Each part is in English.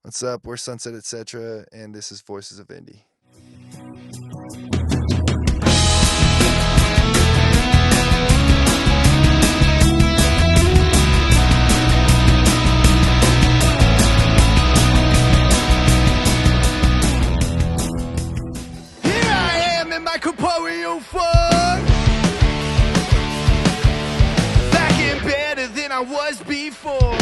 What's up? We're Sunset Etc., and this is Voices of Indy. Here I am in my Corporeal Form, back and better than I was before.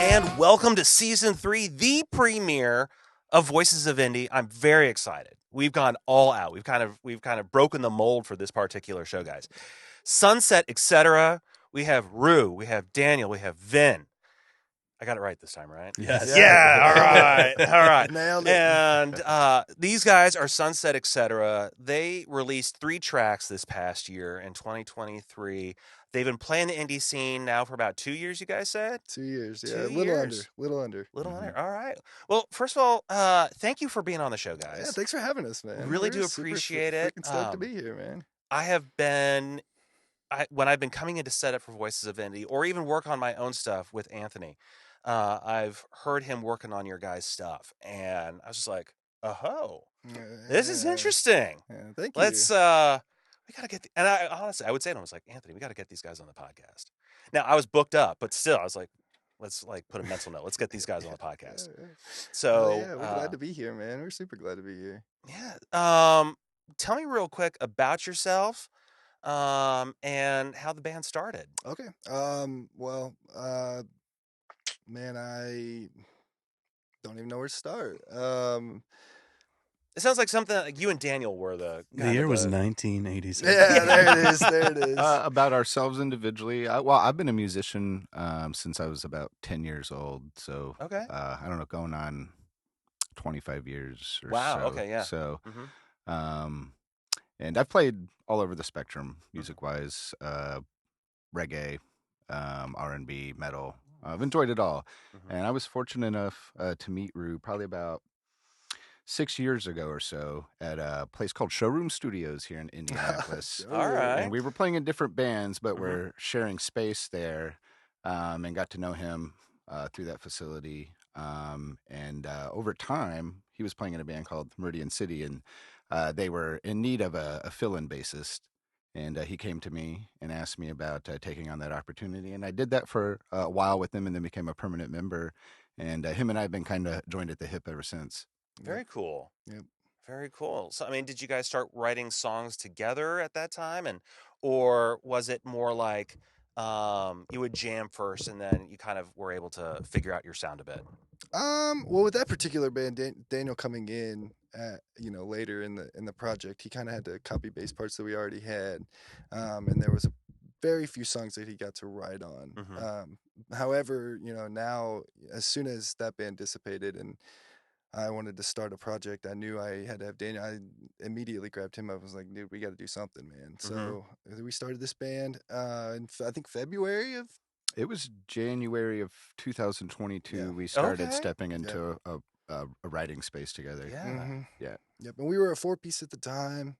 And welcome to Season 3, the premiere of Voices of Indy. I'm very excited. We've gone all out. We've kind of broken the mold for this particular show, guys. Sunset, etc. We have Rue, we have Daniel, we have Vin. I got it right this time, right? Yes. Yeah, all right. Nailed it. And these guys are Sunset, etc. They released 3 tracks this past year in 2023. They've been playing the indie scene now for about 2 years, you guys said? 2 years, yeah. 2 Little years. under. Little under. All right. Well, first of all, thank you for being on the show, guys. Yeah, thanks for having us, man. Really We're do super appreciate it. Freaking stoked to be here, man. I have been, when I've been coming in to set up for Voices of Indy, or even work on my own stuff with Anthony, I've heard him working on your guys' stuff, and I was just like, oh, this is interesting. Yeah, thank you. Let's, we got to get, and I honestly, I would say to him, I was like, Anthony, we got to get these guys on the podcast. Now, I was booked up, but still, I was like, let's put a mental note. Let's get these guys on the podcast. Yeah. So, yeah, we're glad to be here, man. We're super glad to be here. Yeah. Tell me real quick about yourself, and how the band started. Okay. Man, I don't even know where to start. It sounds like something like you and Daniel were the year was 1987. Yeah, there it is. About ourselves individually, I've been a musician since I was about 10 years old. So, Okay. I don't know, going on 25 years or Wow, so. okay, yeah. So, Mhm. and I've played all over the spectrum, music-wise, reggae, R&B, metal. I've enjoyed it all. Mhm. And I was fortunate enough to meet Rue probably about 6 years ago or so at a place called Showroom Studios here in Indianapolis. All right. And we were playing in different bands, but Mhm. we're sharing space there, and got to know him through that facility. And over time, he was playing in a band called Meridian City, and they were in need of a fill-in bassist. And he came to me and asked me about taking on that opportunity. And I did that for a while with him and then became a permanent member. And him and I have been kind of joined at the hip ever since. Very cool. Yep. Very cool. So, I mean, did you guys start writing songs together at that time, or was it more like you would jam first and then you kind of were able to figure out your sound a bit? Well, with that particular band, Daniel coming in, later in the project, he kind of had to copy bass parts that we already had, and there was a very few songs that he got to write on. Mhm. However, now as soon as that band dissipated and I wanted to start a project, I knew I had to have Daniel. I immediately grabbed him. I was like, dude, we got to do something, man. So we started this band in I think February of. It was January of 2022. Yeah. We started Okay. stepping into a writing space together. Yeah. Mhm. Yeah. Yep. And we were a 4-piece at the time.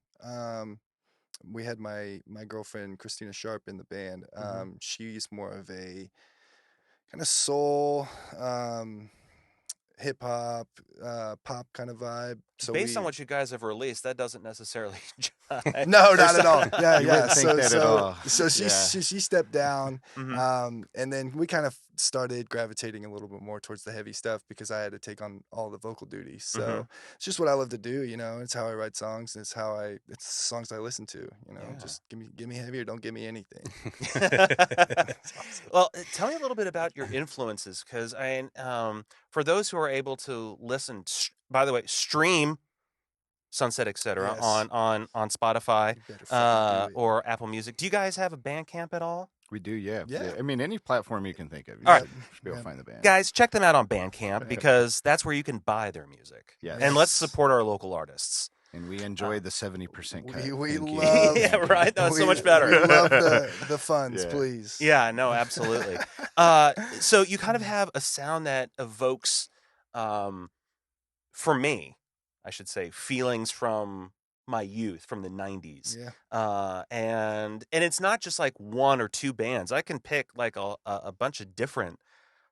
We had my girlfriend Christina Sharp in the band. She's more of a kind of soul, hip hop, pop kind of vibe. So Based on what you guys have released, that doesn't necessarily jive. No, not at all. Yeah, You yeah. wouldn't think that at all. So she Yeah. she stepped down, Mhm. and then we kind of started gravitating a little bit more towards the heavy stuff because I had to take on all the vocal duties. So it's just what I love to do. It's how I write songs. It's songs I listen to. Yeah. Just give me heavy or don't give me anything. Well, tell me a little bit about your influences, because for those who are able to listen, by the way, stream Sunset, etc. Yes. on Spotify You better fucking do it. or Apple Music. Do you guys have a Bandcamp at all? We do, yeah. Yeah. I mean, any platform you can think of. You All right. should be able to Yeah. find the band. Guys, check them out on Bandcamp, because that's where you can buy their music. Yes. And let's Yes. support our local artists. And we enjoy the 70% cut. We Thank you. love. Yeah, right? No, it's so we- much better. We love the funds, Yeah. please. Yeah, no, absolutely. So you kind of have a sound that evokes, for me, I should say, feelings from my youth from the 90s. Yeah. And it's not just like one or two bands. I can pick like a bunch of different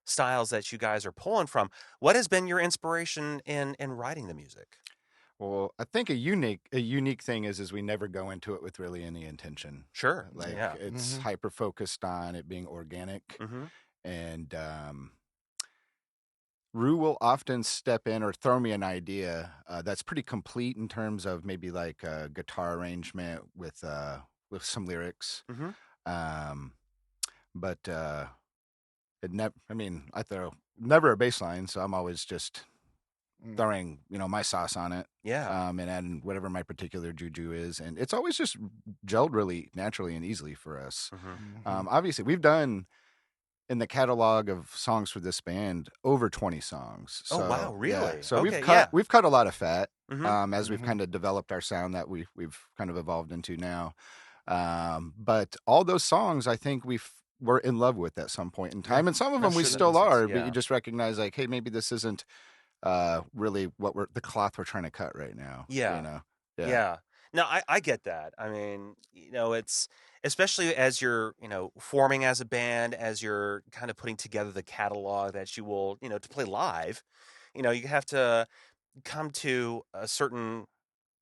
styles that you guys are pulling from. What has been your inspiration in writing the music? Well, I think a unique thing is we never go into it with really any intention. Sure. Like Yeah. it's Mhm. hyper focused on it being organic, Mm-hmm. and Rue will often step in or throw me an idea that's pretty complete in terms of maybe like a guitar arrangement with some lyrics. Mm-hmm. Um, but it never. I mean, I throw never a bass line, so I'm always just Mm. throwing my sauce on it. Yeah. And adding whatever my particular juju is, and it's always just gelled really naturally and easily for us. Mm-hmm. Mhm. Obviously, we've done in the catalog of songs for this band over 20 songs. Oh wow, So yeah, really? so Okay, yeah. we've cut a lot of fat Mm-hmm. as we've Mhm. kind of developed our sound that we've kind of evolved into now. But all those songs, I think we're in love with at some point in Yeah. time, and some of I'm them we sure that still makes sense. are. But you Yeah. just recognize like, hey, maybe this isn't really what we're the cloth we're trying to cut right now. Yeah. Yeah. Yeah. No, I get that. I mean, it's especially as you're, forming as a band, as you're kind of putting together the catalog that you will, to play live, you have to come to a certain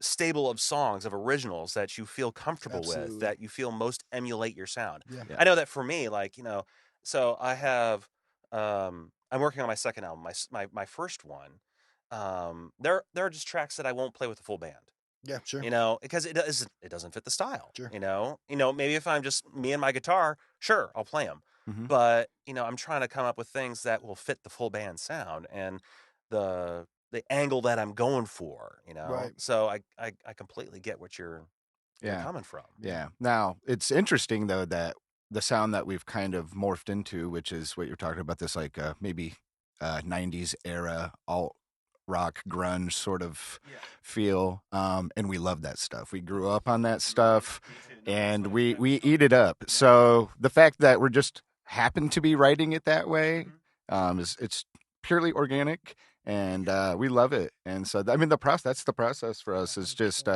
stable of songs, of originals that you feel comfortable with, Absolutely. that you feel most emulate your sound. Yeah. Yeah. I know that for me, like, so I have, I'm working on my second album, my first one. There are just tracks that I won't play with the full band, Yeah. Sure. because it doesn't fit the style. Sure. Maybe if I'm just me and my guitar, sure, I'll play them. Mm-hmm. But I'm trying to come up with things that will fit the full band sound and the angle that I'm going for. Right. So I completely get what you're Yeah. coming from. Yeah. Now, it's interesting though that the sound that we've kind of morphed into, which is what you're talking about, this like maybe 90s era alt rock grunge sort of Yeah. feel, and we love that stuff. We grew up on that stuff, and we eat it up. So the fact that we're just happen to be writing it that way, is it's purely organic, and we love it. And so I mean that's the process for us is just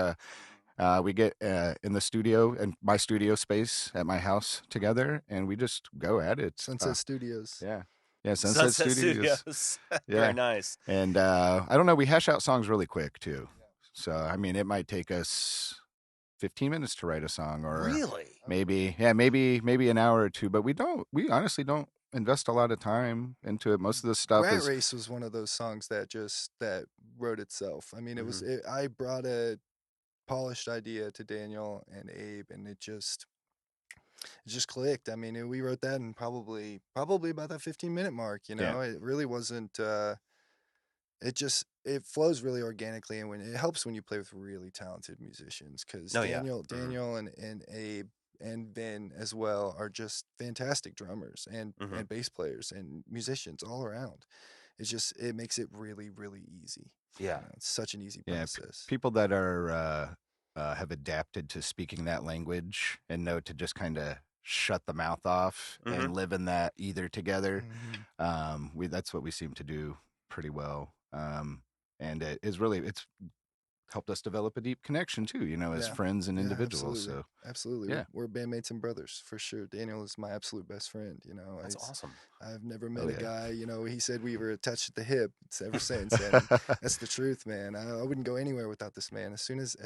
we get in the studio and my studio space at my house together, and we just go at it. Sunset Studios. Yeah, yeah, Sunset Sunset Studios. Studios. Yeah, Very nice. and I don't know. We hash out songs really quick too, so I mean, it might take us 15 minutes to write a song, or Really? maybe an hour or two. But we honestly don't invest a lot of time into it. Most of the stuff Rat is Race was one of those songs that wrote itself. I mean, Mhm. I brought a polished idea to Daniel and Abe, and it just clicked. I mean, we wrote that in probably about that 15-minute mark. yeah, It really wasn't. It flows really organically, and when it helps when you play with really talented musicians, because No, yeah. Daniel and Abe and Ben as well are just fantastic drummers Mhm. and bass players and musicians all around. It makes it really really easy. Yeah. It's such an easy yeah. process. People that are have adapted to speaking that language and know to just kind of shut the mouth off Mhm. and live in that either together. Mhm. We That's what we seem to do pretty well. And it's helped us develop a deep connection too, as Yeah. friends and Yeah, individuals. absolutely. So Absolutely. yeah, We're bandmates and brothers for sure. Daniel is my absolute best friend. That's awesome. I've never met oh a yeah. guy, he said we were attached at the hip. It's ever since. And that's the truth, man. I wouldn't go anywhere without this man. As soon as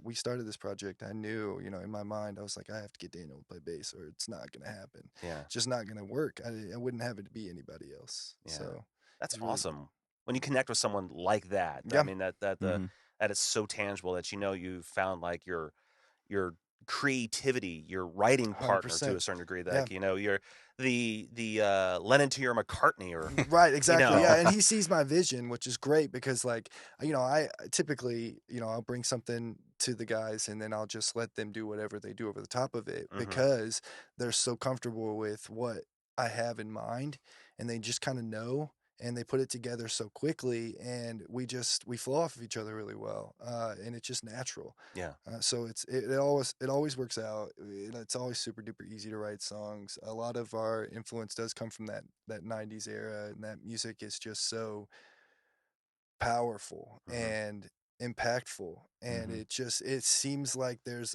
we started this project, I knew, in my mind, I was like, I have to get Daniel to play bass or it's not going to happen. Yeah. It's just not going to work. I wouldn't have it be anybody else. Yeah. So That's it's really, awesome. When you connect with someone like that, I yeah, mean Mhm. that is so tangible that you've found like your creativity, your writing partner to 100%. a certain degree. Yeah. Like you're the Lennon to your McCartney, or Right, you exactly. know. Yeah, and he sees my vision, which is great because I typically, I'll bring something to the guys and then I'll just let them do whatever they do over the top of it Mhm. because they're so comfortable with what I have in mind and they just kind of know and they put it together so quickly and we flow off of each other really well. And it's just natural. Yeah. So it always works out. It's always super duper easy to write songs. A lot of our influence does come from that '90s era, and that music is just so powerful Mhm. impactful, and Mhm. it seems like there's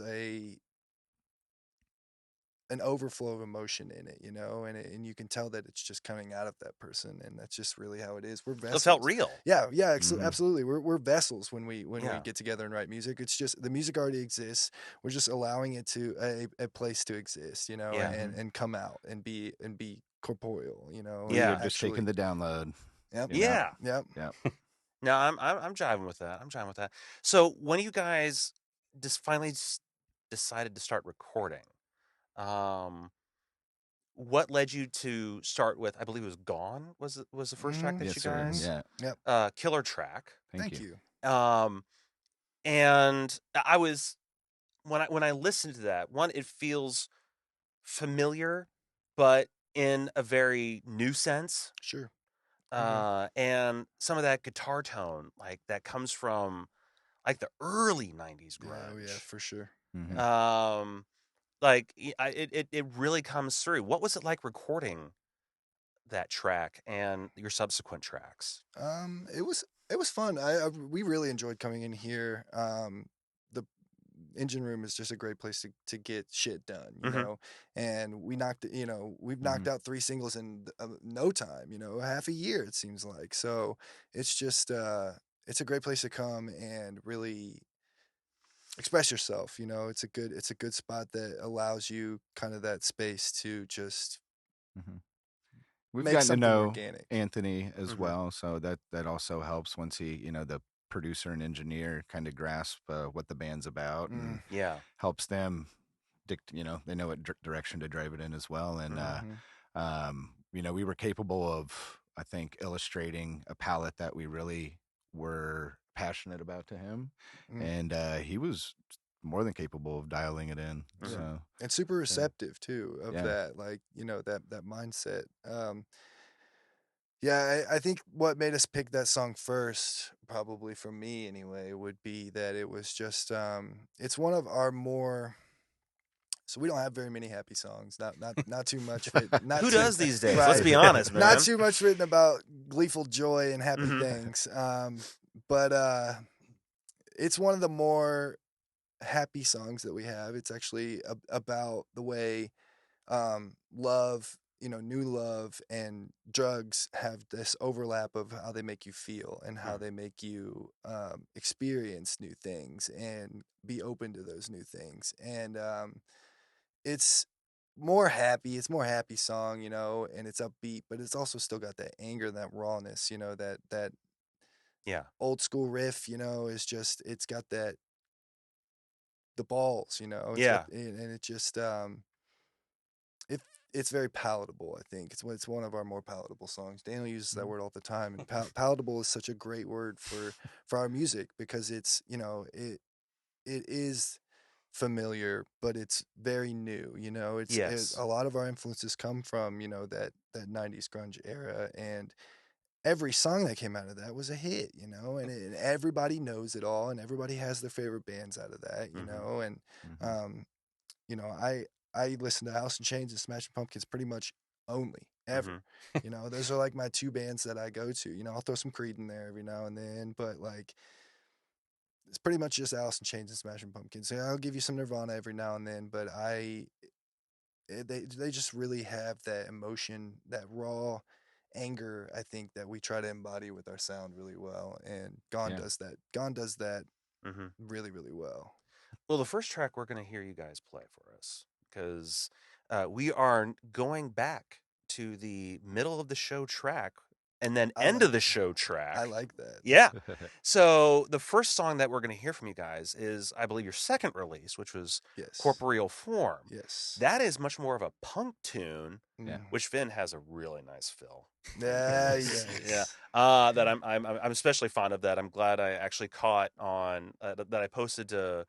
an overflow of emotion in it, and you can tell that it's just coming out of that person, and that's just really how it is. We're It felt vessels. real. Yeah, yeah, Mhm. absolutely. We're vessels when we Yeah. get together and write music. It's just the music already exists. We're just allowing it to a place to exist, Yeah. and come out and be corporeal, We Yeah. have just taken actually. the download, Yep. Yeah. Yep. Yep. No, I'm jiving with that. I'm jiving with that. So when you guys just finally decided to start recording, um, what led you to start with? I believe it was "Gone" was the first track Mhm. that you Yes, sir. Mhm. guys, Yeah. Yep. killer track. Thank Thank you. you. Um, and I was when I listened to that one, it feels familiar, but in a very new sense. Sure. Okay. And some of that guitar tone, like that comes from like the early '90s Yeah. Oh yeah. grunge. For sure. Mhm. Yeah. Um, like it really comes through. What was it like recording that track and your subsequent tracks? It was fun. We really enjoyed coming in here. The engine room is just a great place to get shit done, Hmm. and we've knocked Mhm. out 3 singles in no time, half a year it seems like. So it's just it's a great place to come and really express yourself. It's a good spot that allows you kind of that space to just Mhm. We've make gotten to something know organic. Anthony as Hmm. well, so that also helps once he, the producer and engineer, kind of grasp what the band's about, Mm, and Yeah. helps them they know what direction to drive it in as well. And Hmm. hmm we were capable of, I think, illustrating a palette that we really were passionate about to him, mm. and he was more than capable of dialing it in. Yeah. Hmm. So And super yeah, receptive too of yeah, that, like, that mindset. Yeah, I think what made us pick that song first, probably for me anyway, would be that it was just it's one of our more so we don't have very many happy songs. Not too much written not Who too does these days? Let's right. be honest, Not man. too much written about gleeful joy and happy Hmm. things. But it's one of the more happy songs that we have. It's actually about the way love, new love and drugs have this overlap of how they make you feel and how they make you experience new things and be open to those new things. And it's it's more happy song, and it's upbeat, but it's also still got that anger, that rawness, that Yeah. old school riff, is just, it's got the balls, it's got, Yeah. and it just, It it's very palatable, I think. It's one of our more palatable songs. Daniel uses that Mhm. word all the time, and palatable is such a great word for our music because it's, it is familiar, but it's very new, Yes. a lot of our influences come from, that 90s grunge era, and every song that came out of that was a hit, and everybody knows it all, and everybody has their favorite bands out of that, Hmm. and Mhm. um you know, I listen to Alice in Chains and Smashing Pumpkins pretty much only Hmm. ever. Those are like my two bands that I go to. I'll throw some Creed in there every now and then, but like it's pretty much just Alice in Chains and Smashing Pumpkins. I'll give you some Nirvana every now and then, but they just really have that emotion, that raw anger. I think that we try to embody with our sound really well, and Gone Yeah. does that. Gone does that Hmm. really really well. Well, the first track we're going to hear you guys play for us because we are going back to the middle of the show track and then I end like of the show I track. like that. Yeah. So the first song that we're going to hear from you guys is, I believe, your second release, which was Yes. Corporeal Form. Yes. That is much more of a punk tune, Yeah. Mm. which Finn has a really nice fill. Yeah, he Yeah, does. that I'm especially fond of that. I'm glad I actually caught on that I posted to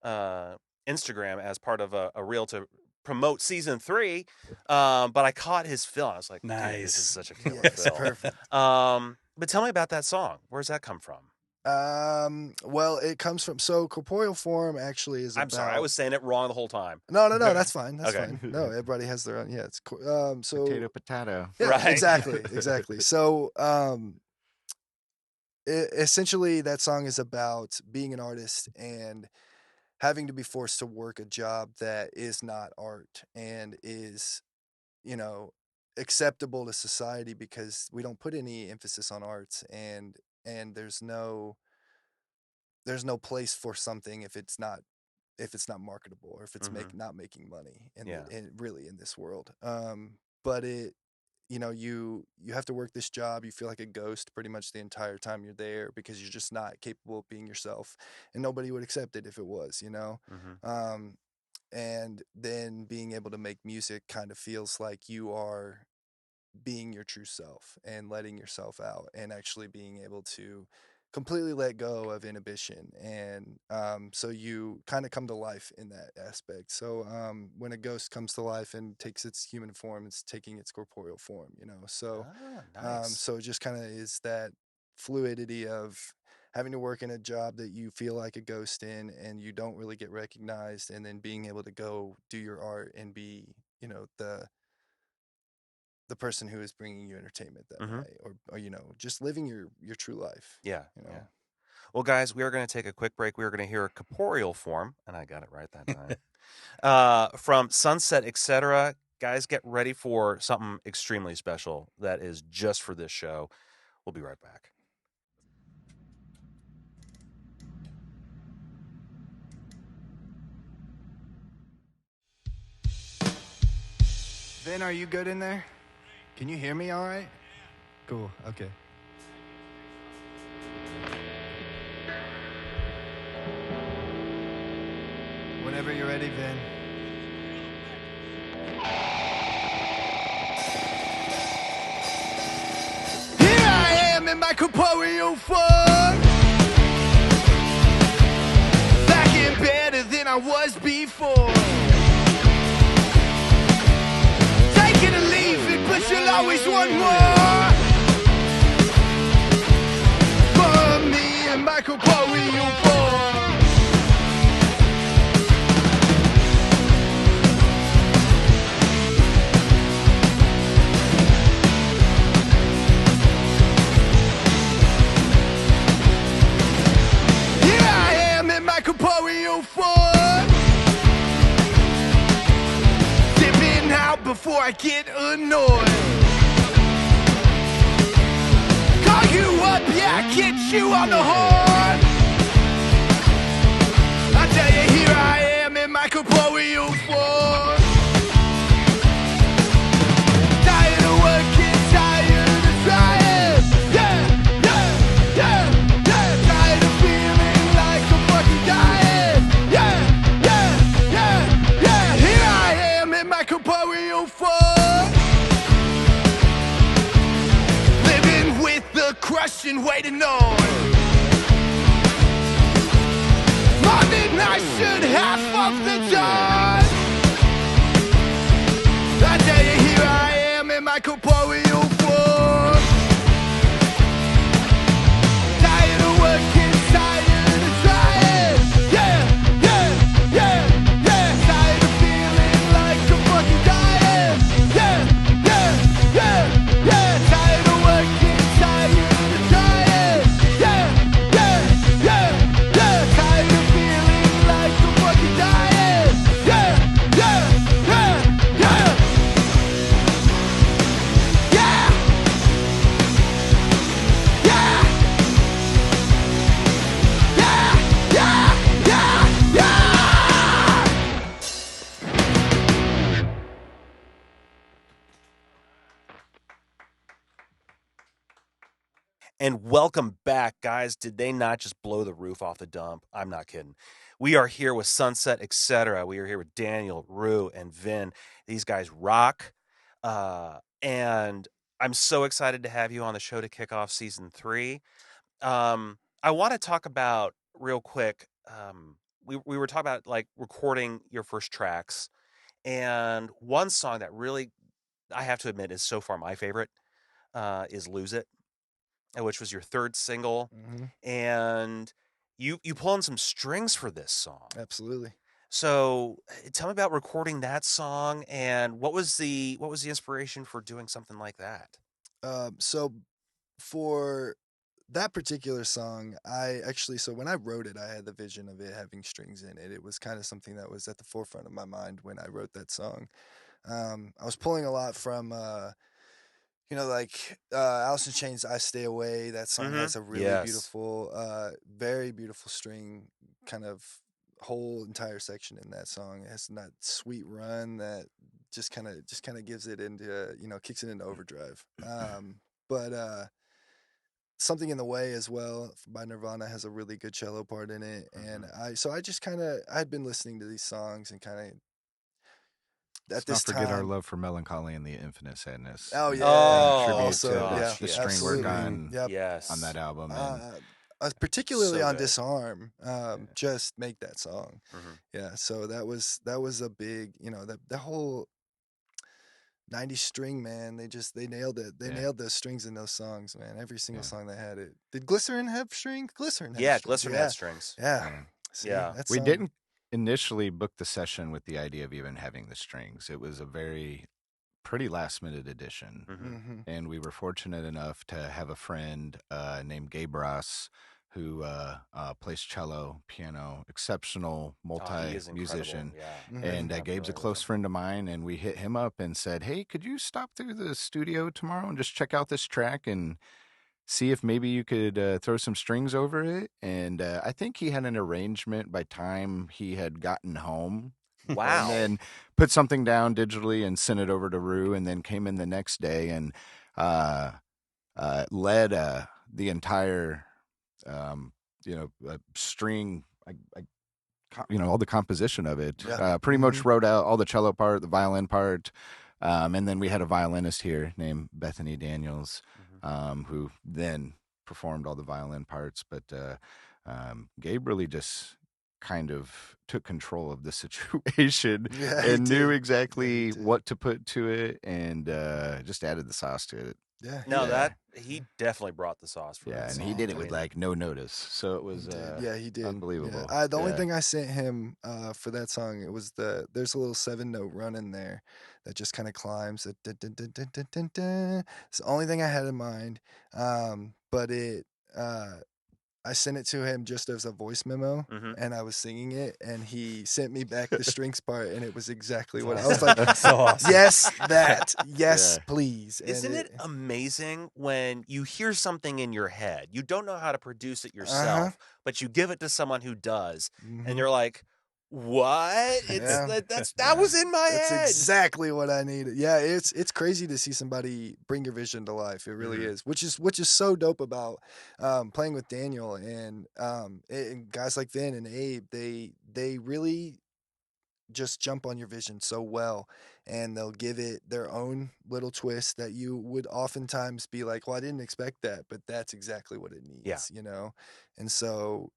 uh, Instagram as part of a reel to promote season 3. But I caught his fill. I was like, dude, this is Nice. such a killer Yes, fill. perfect. But tell me about that song. Where's that come from? Well, it comes from corporeal form actually is I'm sorry, I about was saying it wrong the whole time. no, that's fine, that's Okay. fine. No, everybody has their own. Yeah, so Potato, potato. yeah, Right. exactly. So essentially, that song is about being an artist and having to be forced to work a job that is not art and is, you know, acceptable to society because we don't put any emphasis on arts, and there's no place for something if it's not marketable or if it's Mm-hmm. not making money Yeah. really in this world. But you have to work this job. You feel like a ghost pretty much the entire time you're there because you're just not capable of being yourself, and nobody would accept it if it was. Mm-hmm. Um, and then being able to make music kind of feels like you are being your true self and letting yourself out and actually being able to completely let go of inhibition. And so you kind of come to life in that aspect. So when a ghost comes to life and takes its human form, it's taking its corporeal form. So Nice. so it just kind of is that fluidity of having to work in a job that you feel like a ghost in and you don't really get recognized, and then being able to go do your art and be, the person who is bringing you entertainment that Mm-hmm. night, or just living your true life. Yeah. you know Yeah. Well, guys, we are going to take a quick break. We are going to hear a Corporeal Form, and I got it right that time. From Sunset, etc. Guys, get ready for something extremely special that is just for this show. We'll be right back. Vin, are you good in there? Can you hear me all right? Cool. Okay. Whenever you're ready, Vin. Here I am in my corporeal form, back and better than I was before. Take it or leave it, but you'll always want more. For me and my corporeal form. Here I am in my corporeal form, dipping out before I get annoyed. Call you up, yeah, get you on the horn. I tell you, here I am in my corporeal form. Tired of working, tired of trying. Yeah, yeah, yeah, yeah. Tired of feeling like I'm fucking dying. Yeah, yeah, yeah, yeah. Here I am in my corporeal form, living with the crushing weight of noise. More than I should have of the time. I tell you, here I am in my corporeal form. Tired of working, tired of trying. Yeah, yeah, yeah, yeah. Tired of feeling like I'm fucking dying. Yeah, yeah, yeah, yeah. Tired of working, tired of trying. Yeah, yeah, yeah, yeah. Tired of feeling like I'm fucking dying. Yeah, yeah, yeah, yeah. Yeah! Yeah! Yeah! Yeah! Yeah! Yeah! And welcome back, guys. Did they not just blow the roof off the dump? I'm not kidding. We are here with Sunset, etc. We are here with Daniel, Rue, and Vin. These guys rock. And I'm so excited to have you on the show to kick off season 3. I want to talk about real quick. We were talking about like recording your first tracks, and one song that really I have to admit is so far my favorite is "Lose It," which was your third single, and you pull in some strings for this song. Absolutely. So tell me about recording that song, and what was the inspiration for doing something like that? So for that particular song, so when I wrote it, I had the vision of it having strings in it. It was kind of something that was at the forefront of my mind when I wrote that song. I was pulling a lot from, Alice in Chains' "I Stay Away." That song has a really Yes. beautiful, very beautiful string kind of whole entire section in that song. It has that sweet run that just kind of gives it into, kicks it into overdrive. But Something in the Way as well by Nirvana has a really good cello part in it. And I just I'd been listening to these songs and kind of at Let's this not forget our time. love for Melancholy and the Infinite Sadness. Oh and yeah, tribute also to yeah, the string absolutely. work on Yep. on that album. And Particularly So on good. Disarm, just make that song. Yeah, so that was a big, that whole 90s string, man. They nailed it. They nailed the strings in those songs, man. Every single song they had it. Did Glycerin have strings? Glycerin had strings. Glycerin had strings. Yeah. Yeah. See, Yeah. that we song, didn't initially book the session with the idea of even having the strings. It was a pretty last minute addition. Mhm. And we were fortunate enough to have a friend named Gabe Ross who plays cello, piano, exceptional He is multi-musician. incredible. Yeah. And I'm Gabe's a familiar with close him. friend of mine, and we hit him up and said, "Hey, could you stop through the studio tomorrow and just check out this track and see if maybe you could throw some strings over it?" And I think he had an arrangement by time he had gotten home. Wow. And then put something down digitally and sent it over to Rue, and then came in the next day and led the entire, string, all the composition of it. Yeah. Pretty much wrote out all the cello part, the violin part. And then we had a violinist here named Bethany Daniels, who then performed all the violin parts. But Gabe really just kind of took control of the situation and knew exactly what to put to it, and just added the sauce to it. Yeah. No, he definitely brought the sauce for that Yeah, and song. he did it with like no notice, so it was he did. unbelievable. Yeah. The only thing I sent him for that song, it was there's a little 7-note run in there that just kind of climbs. It's the only thing I had in mind. But I sent it to him just as a voice memo, and I was singing it, and he sent me back the strings part, and it was exactly what I was like. So awesome. Yes, that. Yes, please. Isn't it amazing when you hear something in your head? You don't know how to produce it yourself, but you give it to someone who does, and you're like, "What? That was in my head." That's exactly what I needed. Yeah, it's crazy to see somebody bring your vision to life. It really is, which is so dope about playing with Daniel and guys like Vin and Abe. They really just jump on your vision so well, and they'll give it their own little twist that you would oftentimes be like, well, I didn't expect that, but that's exactly what it needs, And so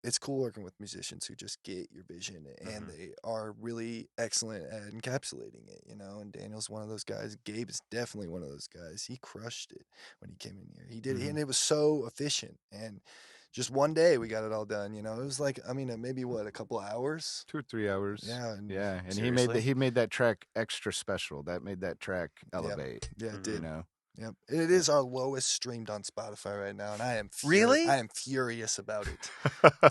it's cool working with musicians who just get your vision, and they are really excellent at encapsulating it, and Daniel's one of those guys. Gabe is definitely one of those guys. He crushed it when he came in here. He did it, and it was so efficient, and just one day we got it all done. It was like, maybe a couple hours, 2 or 3 hours. Yeah, and seriously? he made that track extra special. That made that track elevate. Yeah, it did. Yep. It is our lowest streamed on Spotify right now, and I am Really? I am furious about it.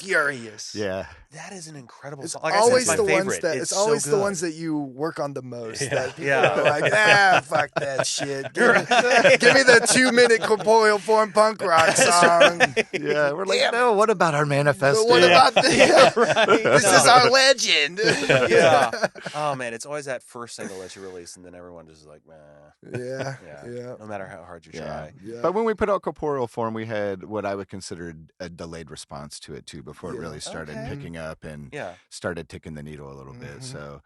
Furious. Yeah. That is an incrable It's song. Like always I said, the it's my ones favorite. that It's it's so always the good. ones that you work on the most. Yeah. That people Yeah. are like, fuck that shit. Give me the 2-minute Corporeal Form punk rock song. Yeah, we're like, no, what about our manifesto? What about right. this is our legend. Yeah. Oh man, it's always that first single that you release, and then everyone just is like, meh. Yeah. No matter how hard you try. Yeah. But when we put out Corporeal Form, we had what I would consider a delayed response to it too, before it really started picking up and started ticking the needle a little bit. So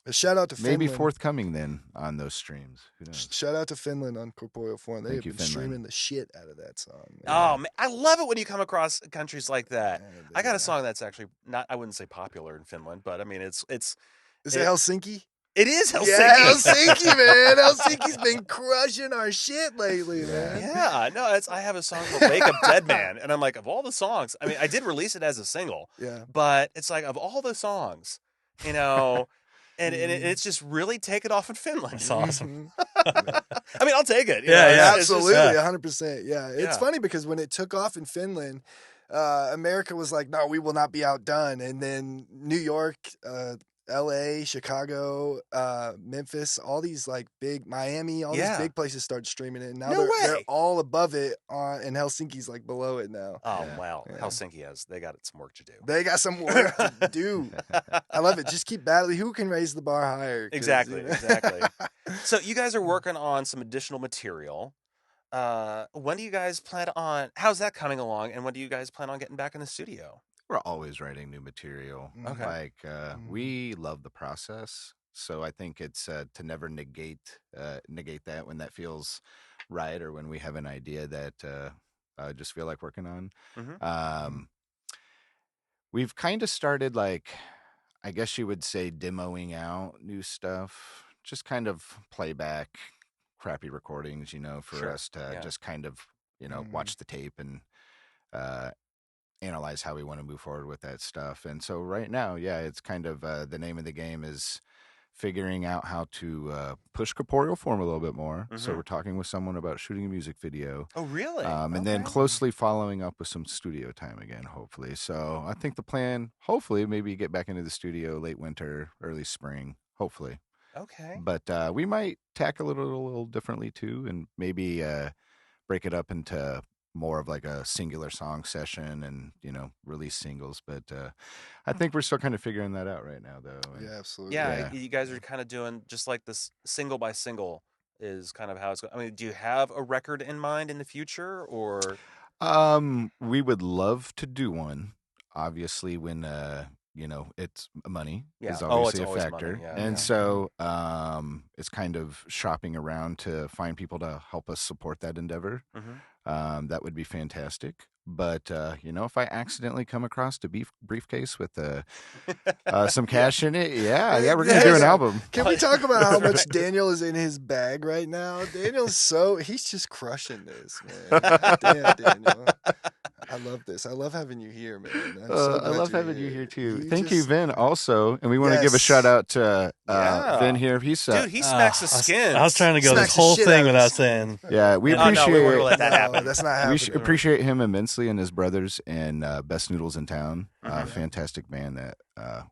A shout out to Finland. maybe forthcoming then on those streams. Who knows? Shout out to Finland on Corporeal Form. They Thank have you, been Finland. streaming the shit out of that song. Man. Oh man, I love it when you come across countries like that. Yeah, I got a song that's actually not, I wouldn't say popular in Finland, but I mean it's Is it Helsinki? It is Helsinki. Yeah, Helsinki, man. Helsinki's been crushing our shit lately, man. Yeah, no, I have a song called "Wake Up Dead Man," and I'm like, of all the songs, I mean, I did release it as a single, but it's like of all the songs, and it's just really taken off in Finland. It's awesome. I mean, I'll take it. Yeah, yeah. Absolutely, Yeah. 100%. Yeah, it's Yeah. funny because when it took off in Finland, America was like, "No, we will not be outdone," and then New York, L.A., Chicago, Memphis, all these like big Miami, all these big places started streaming it. And now No they're way. all above it, and Helsinki's like below it now. Oh, Yeah. well, Yeah. Helsinki they got some work to do. They got some work to do. I love it. Just keep battling. Who can raise the bar higher? Exactly. So you guys are working on some additional material. When do you guys plan on? How's that coming along? And when do you guys plan on getting back in the studio? We're always writing new material. Okay. Like we love the process, so I think it's to never negate that when that feels right or when we have an idea that I just feel like working on. We've kind of started, like, I guess you would say, demoing out new stuff, just kind of playback, crappy recordings, for us to just kind of, watch the tape and analyze how we want to move forward with that stuff. And so right now, it's kind of the name of the game is figuring out how to push Corporeal Form a little bit more. So we're talking with someone about shooting a music video. Oh, really? And then closely following up with some studio time again, hopefully. So I think the plan, hopefully, maybe get back into the studio late winter, early spring, hopefully. Okay. But we might tackle it a little differently too, and maybe break it up into more of like a singular song session and release singles. But I think we're still kind of figuring that out right now, though. And Yeah, absolutely. Yeah, you guys are kind of doing just like this single by single is kind of how it's going. I mean, do you have a record in mind in the future, or? We would love to do one. Obviously, when it's money is obviously it's a always factor, money, yeah. and so it's kind of shopping around to find people to help us support that endeavor. That would be fantastic. But if I accidentally come across a briefcase with some cash in it, we're gonna do an album. Can we talk about how much Daniel is in his bag right now? He's just crushing this, man. Damn, Daniel. I love this. I love having you here, man. I'm so I glad love you're having you here too. You Thank you, just- Vin, also. And we want to give a shout out to Vin here. He's Dude, he smacks the skins. I was trying to go Smacks this the won't shit thing out of without his saying. Yeah, we Oh, appreciate no, we won't let that No, happen. that's not we happening. appreciate him immensely and his brothers and Best Noodles in Town. Fantastic band that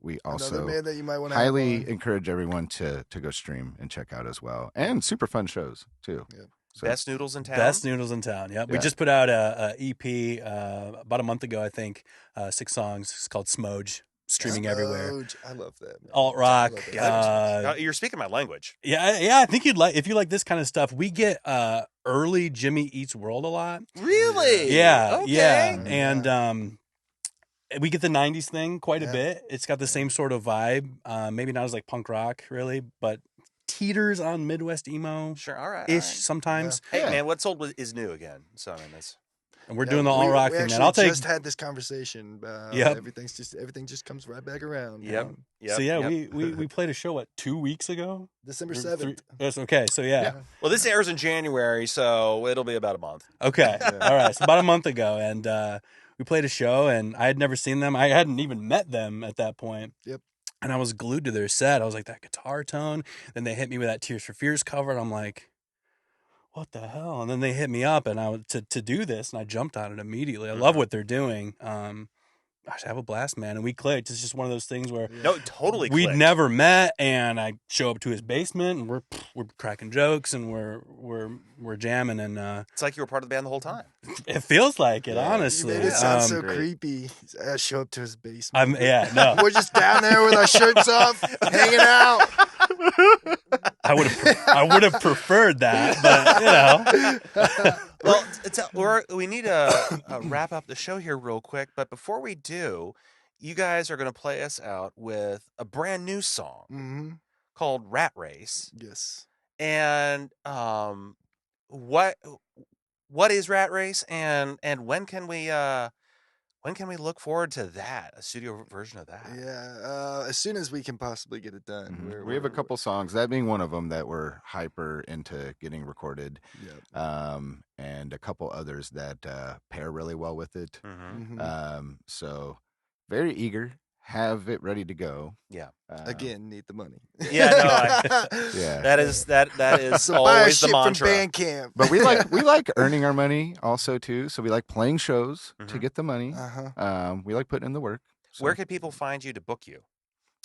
we Another also man that you might want to highly encourage everyone to go stream and check out as well. And super fun shows too. Yep. So, Best Noodles in Town. Best Noodles in Town. Yeah, we Yeah. just put out a EP about a month ago, I think. 6 songs. It's called Smoge. Streaming everywhere. Smoge. I love that, man. Alt I rock. love that. You're speaking my language. Yeah. I think if you like this kind of stuff. We get early Jimmy Eats World a lot. Really? Yeah, Okay. yeah, and we get the '90s thing quite a bit. It's got the same sort of vibe. Maybe not as like punk rock, really, but teeters on Midwest emo Sure. All right. ish sometimes. Hey, Yeah. man, what's old is new again. So I mean, that's. And we're doing the alt rock we thing, man. actually I'll take. just had this conversation. Yep. Everything just comes right back around. Yep. So yeah, we played a show 2 weeks ago. December Or 7th. That's okay. So yeah. Well, this airs in January, so it'll be about a month. Okay. All right. So about a month ago, and we played a show, and I had never seen them. I hadn't even met them at that point. Yep. And I was glued to their set. I was like, that guitar tone. Then they hit me with that Tears for Fears cover, and I'm like, what the hell? And then they hit me up, and to do this, and I jumped on it immediately. I love what they're doing. Gosh, I have a blast, man. And we clicked. It's just one of those things where No, totally. we'd clicked. never met, and I show up to his basement, and we're cracking jokes, and we're jamming, and It's like you were part of the band the whole time. it feels like it, honestly. You made it sound so great. creepy. I show up to his basement. No. We're just down there with our shirts off, hanging out. I would have preferred that, but Well, we need to wrap up the show here real quick. But before we do, you guys are going to play us out with a brand new song Mm-hmm. called "Rat Race." Yes. And what is Rat Race, and when can we look forward to that? A studio version of that? Yeah. As soon as we can possibly get it done. Mhm. We have a couple songs, that being one of them, that we're hyper into getting recorded, Yep. and a couple others that pair really well with it. Mm-hmm. Mhm. So very eager. have it ready to go. Yeah. Again, need the money. Yeah, no, Yeah. that is So buy a always the shit from mantra. Bandcamp. But we like earning our money also too. So we like playing shows to Mhm. get the money. Uh-huh. We like putting in the work. So. Where can people find you to book you?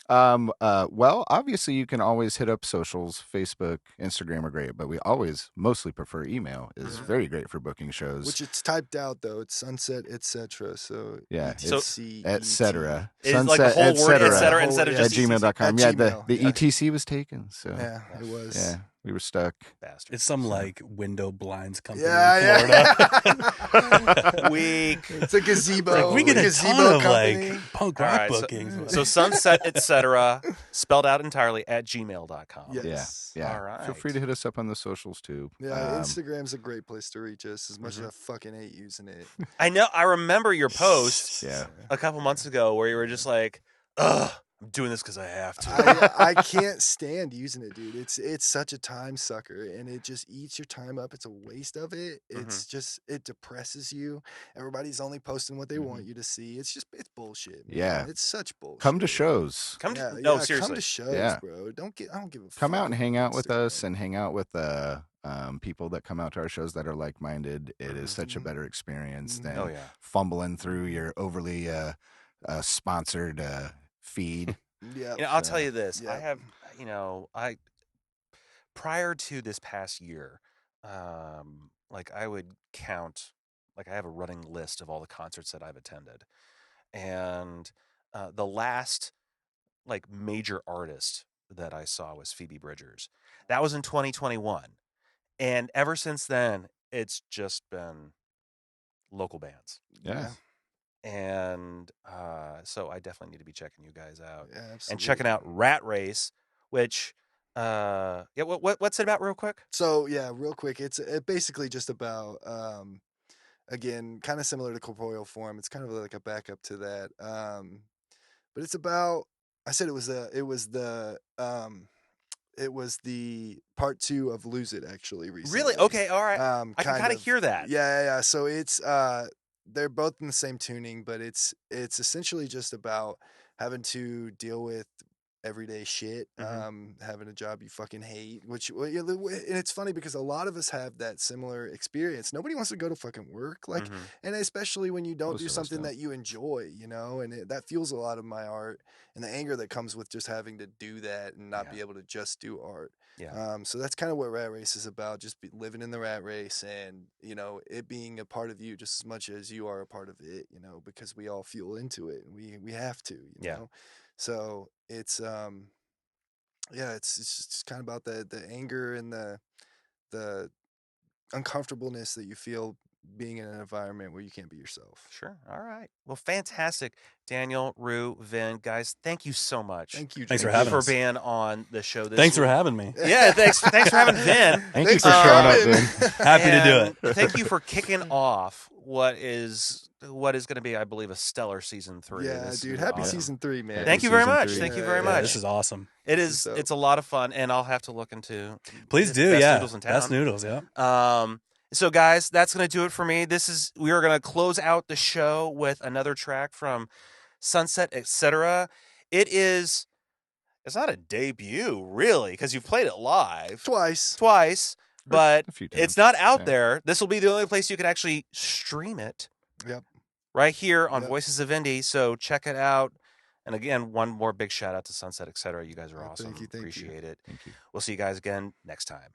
Well, obviously you can always hit up socials. Facebook, Instagram are great, but we always mostly prefer email. Is Yeah. very great for booking shows. Which it's typed out though. It's sunset, etc. So Yeah, ETC, etc. Is like the whole word, etc. instead of at just gmail.com. At Yeah, Gmail, the yeah. ETC was taken. So Yeah, it was. yeah, we were stuck. bastard. It's some like window blinds company Yeah, in Florida. yeah. Weak. It's a gazebo. Like, we get a gazebo ton of company. like punk All rock right, bookings. So sunset, etc. spelled out entirely at gmail.com. Yes. Yeah. All right. Feel free to hit us up on the socials too. Yeah, Instagram's a great place to reach us. As much as I fucking hate using it. I know. I remember your post Yeah. a couple months ago where you were just like, "Ugh, I'm doing this because I have to." I can't stand using it, dude. It's such a time sucker, and it just eats your time up. It's a waste of it. It's just it depresses you. Everybody's only posting what they want you to see. It's bullshit. Man. Yeah. It's such bullshit. Come to shows. Come Yeah, to, no, yeah, seriously. come to shows, Yeah. bro. I don't give a fuck. Come out and hang out with Instagram. us and hang out with people that come out to our shows that are like-minded. It is such a better experience than Oh yeah. fumbling through your overly sponsored feed. Yeah. I'll tell you this. Yeah. I have, I prior to this past year, like I would count, like I have a running list of all the concerts that I've attended, and the last like major artist that I saw was Phoebe Bridgers. That was in 2021, and ever since then, it's just been local bands. Yeah. And so I definitely need to be checking you guys out. Yeah, absolutely. And checking out Rat Race, which what's it about real quick? So yeah, real quick, it's basically just about again, kind of similar to Corporeal Form. It's kind of like a backup to that. But it's about I said it was the part 2 of Lose It actually recently. Really? Okay, all right. I can kind of hear that. Yeah. So it's they're both in the same tuning, but it's essentially just about having to deal with everyday shit, having a job you fucking hate, and it's funny because a lot of us have that similar experience. Nobody wants to go to fucking work, like, and especially when you don't Most do of us something don't. that you enjoy, and that fuels a lot of my art and the anger that comes with just having to do that and not be able to just do art. Yeah. So that's kind of what Rat Race is about, just living in the rat race and, it being a part of you just as much as you are a part of it, because we all fuel into it and we have to, you know? So it's, it's just kind of about the anger and the uncomfortableness that you feel being in an environment where you can't be yourself. Sure. All right. Well, fantastic. Daniel, Rue, Vin, guys, thank you so much. Thank you. Thanks for James. having for us. being on the show this Thanks for week. having me. Yeah, thanks for having Vin. Thank you Thanks for for showing up, coming. Vin. Happy to do it. Thank you for kicking off what is going to be, I believe, a stellar season 3. Yeah, This dude. is Happy awesome. season 3, man. Thank you very Season much. 3. Thank you very Yeah, much. This is awesome. It This is. is dope. It's a lot of fun, and I'll have to look into. Please the do. best Yeah. noodles in town. Best noodles. Yeah. So guys, that's going to do it for me. We are going to close out the show with another track from Sunset, etc. It's not a debut really, because you've played it live Twice. but A few times. it's not out Yeah. there. This will be the only place you can actually stream it. Yep. Right here on Yep. Voices of Indy. So check it out. And again, one more big shout out to Sunset, etc. You guys are Oh, awesome. thank you. Appreciate it. Thank you. We'll see you guys again next time.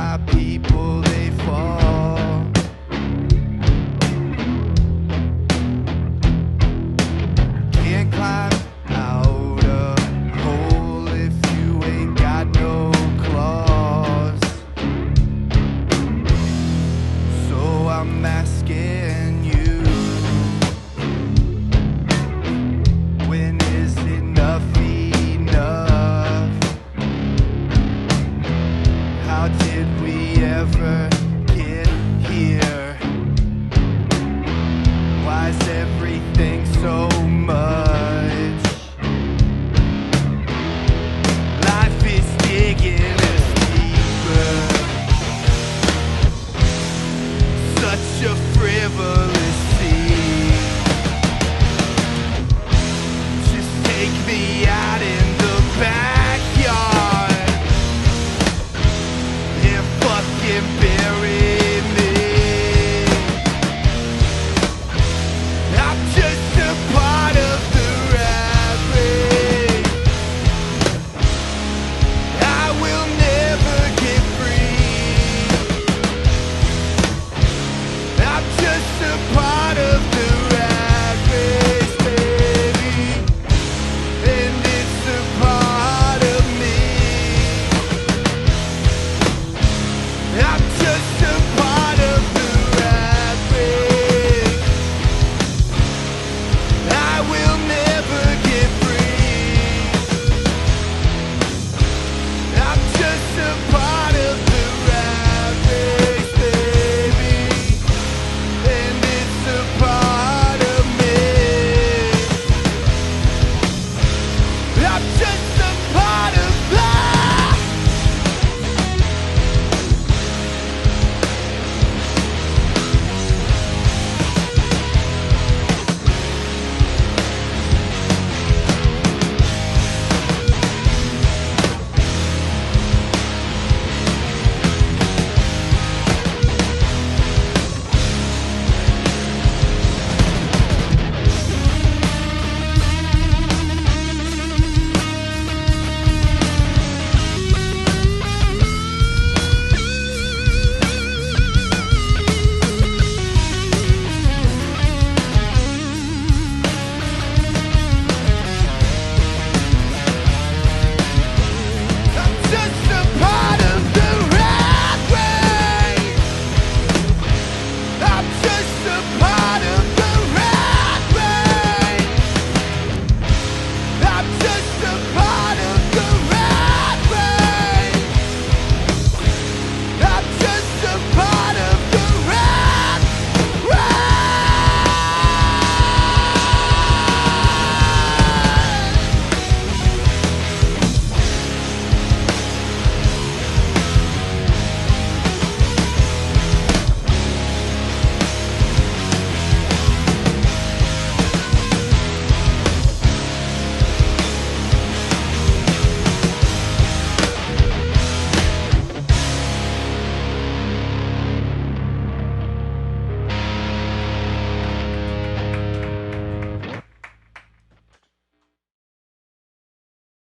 by people, they fall. Can't climb out a hole if you ain't got no claws. So I'm asking you, when is enough enough? How did we ever get here? Why is everything so much? Life is digging us deeper. Such a frivolous sea. Just take me out in the backyard. They're fucking big.